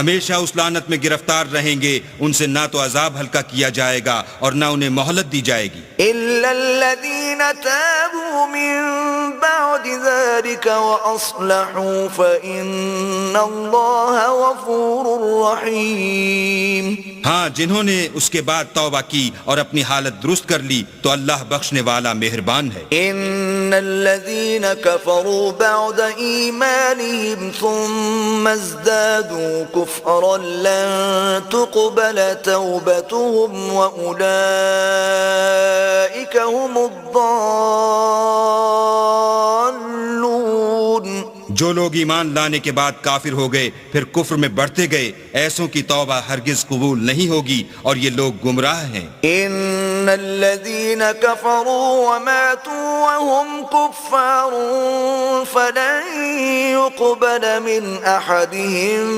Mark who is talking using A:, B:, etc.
A: ہمیشہ اس لعنت میں گرفتار رہیں گے، ان سے نہ تو عذاب ہلکا کیا جائے گا اور نہ انہیں مہلت دی جائے گی،
B: إلا الذين تابوا من بعد ذلك وأصلحوا فإن الله غفور رحيم.
A: ہاں جنہوں نے اس کے بعد توبہ کی اور اپنی حالت درست کر لی تو اللہ بخشنے والا مہربان ہے.
B: إن الذين كفروا بعد إيمانهم ثم ازدادوا كفرا لن تقبل توبتهم وأولئك هم الضالون.
A: جو لوگ ایمان لانے کے بعد کافر ہو گئے پھر کفر میں بڑھتے گئے، ایسوں کی توبہ ہرگز قبول نہیں ہوگی اور یہ لوگ گمراہ ہیں.
B: إن الذين كفروا وماتوا وهم كفار فلن يقبل من أحدهم